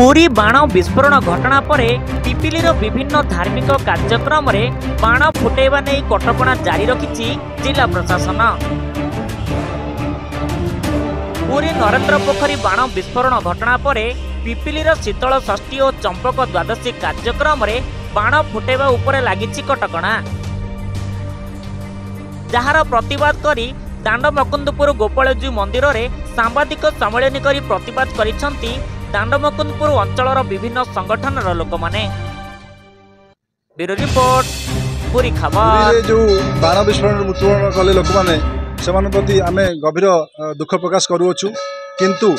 पुरी बाण विस्फोरण घटना पर पिपिलीर विभिन्न धार्मिक कार्यक्रम में बाण फुटेवा नहीं कटकणा जारी रखिछि जिला प्रशासन। पुरी नरेंद्र पोखरी बाण विस्फोरण घटना पर पिपिलीर शीतल षष्ठी और चंपक द्वादशी कार्यक्रम में बाण फुटेवा उपरे लागिछि कटकणा, जार प्रतिवाद करी दांड मकुंदपुर गोपालजी मंदिर में सांबादिक सम्मेलन करी प्रतिवाद करिसेंती दांड मकुंदपुर अंचलर विभिन्न संगठनर लोक माने। ब्यूरो रिपोर्ट पुरी खबर। जो बाण विस्फोरण मृत्युवरण कले लोक मैंने से प्रति आम गभीर दुख प्रकाश करुचु, किंतु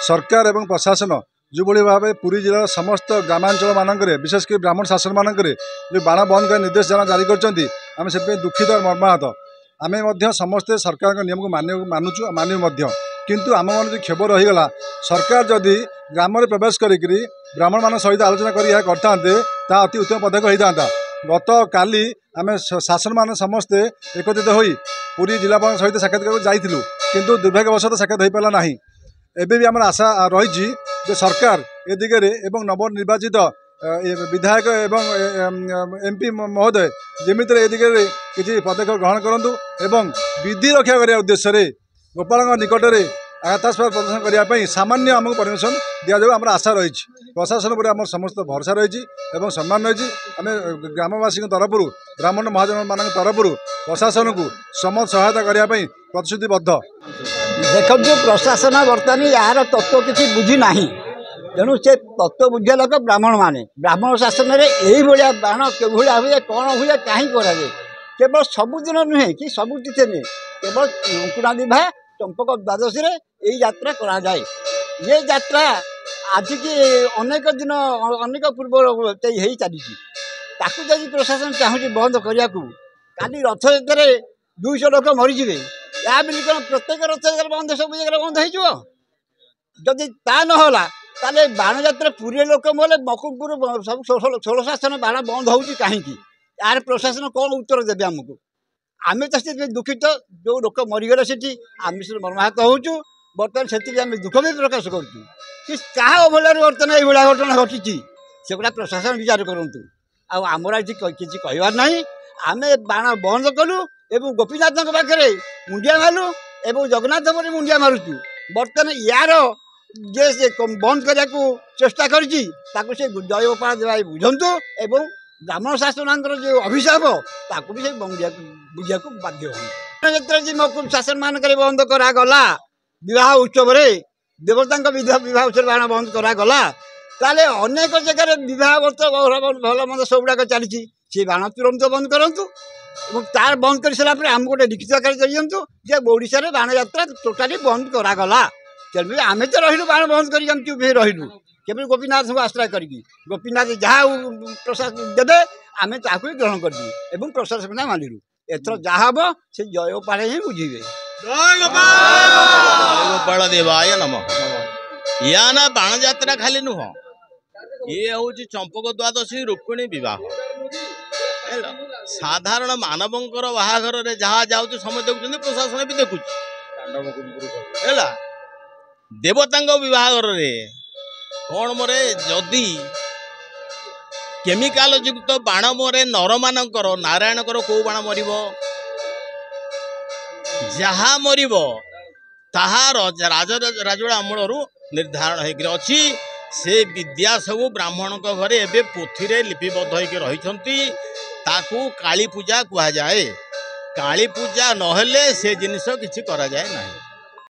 सरकार एवं प्रशासन जो भाव पुरी जिलार समस्त ग्रामांचल मानक विशेषकर ब्राह्मण शासन मानक जो बाण बंद कर निर्देश जारी कर दुखित मर्माहत। आम समस्ते सरकार नियम को मानु किंतु आम मन जो क्षोभ रहीगला सरकार जदि ग्राम में प्रवेश करी ब्राह्मण मान सहित आलोचना करते अति उत्तम पदक्षेप होता। गत काली आम शासन मान समस्ते एकत्रित होई पुरी जिलापाल सहित साक्षात जाइलु, किंतु दुर्भाग्यवशत साक्षात हो पारा नहीं। एबे भी आम आशा रही सरकार ए दिगरे एवं नवनिर्वाचित विधायक एवं एमपी महोदय जमीत ए दिगरे किसी पदक्षेप ग्रहण करूँ एवं विधि रक्षा करने उद्देश्य गोपाल निकट में आकाशपात प्रदर्शन करने सामान्य आमको परमिशन दि जाऊ आम आशा रही। प्रशासन पर आम समस्त भरोसा रही और सम्मान रही। आम ग्रामवासी तरफ ब्राह्मण महाजन मान तरफ प्रशासन को समस्त सहायता करने प्रतिश्रुतिबद्ध। देखो प्रशासन बर्तमान यार तत्व किसी बुझी ना, तेणु से तत्व बुझा लोक ब्राह्मण माने ब्राह्मण शासन में यही बाण के हुए कौन हुए कहीं कराए केवल सबुदिन नुहे कि सबुति नुहे केवल अंकुरादि भाई चंपक द्वादशी रे यही यात्रा करा जाए। ये यात्रा आज की अनेक दिन अनेक पूर्व चली जदि प्रशासन चाहूँ बंद करने को काली रथ यात्रा 200 लोक मरीजे या कौन प्रत्येक रथ यात्रा बंद सब जगह बंद हो जदि ता नहला ताले बाण यात्रा पुरी लोक बोले मकुमपुर सब 16 शासन बाण बंद हो कहीं यार प्रशासन कौन उत्तर देवे आमको। आम तो से दुखित जो लोक मरीगले से आम मर्माहत होचु बर्तमान से आम दुख भी प्रकाश करूँ कि क्या अवहेल बर्तमान ये घटना घटी से गुला प्रशासन विचार करूँ। आमर किसी कहबार ना आम बाण बंद कलु एवं गोपीनाथ पाखे मुंडिया मारू एवं जगन्नाथ पर मुंडिया मारुचु। बर्तमान यार जे बंद करने को चेष्टा कर जय गोपाल देवा बुझंतु एवं ब्राह्मण शासन जो अभिशाप ताकू भी बुझा बाध्य हो। जी मकुम शासन मानक बंद करागला विवाह उत्सव देवता विवाह उत्सव बाण बंद करागला ताले अनेक जगह विवाह भल मंद सब गुड़ाक चली सी बाण तुरंत बंद करूँ तार बंद कर सारापर आम गोटे लिखित आकार दिंतु जे ओडिशा रे बाण यात्रा टोटाली बंद करागला। तेणु आम तो रही बाण बंद कर चुप रही केवल गोपीनाथ को आश्रय करी गोपीनाथ जहाँ प्रशासन देवे आम ताकू ग्रहण कर प्रशासन ना मानिलु। एथर जहाँ हम से जय गोपाल ही बुझे। गोपाल देवाय नमः। या ना बाण यात्रा खाली नुह ये हूँ चंपक द्वादशी रुक्मिणी विवाह साधारण मानवंकर बाहाघर जहाँ जाऊँ समय देखुं प्रशासन भी देखुच देवता विवाहर कौन मोरे जदि केमिकाल युक्त बाण मोरे नर मानकर नारायणकर को बाण मर जहा मर ताहा राजड़ा अमल निर्धारण होगी से विद्या सब ब्राह्मण घरे एवं पोथी लिपिबद्ध होकर रही काली पूजा कह जाए। काली पूजा नहेले से जिनिस किसी करा जाए नहीं।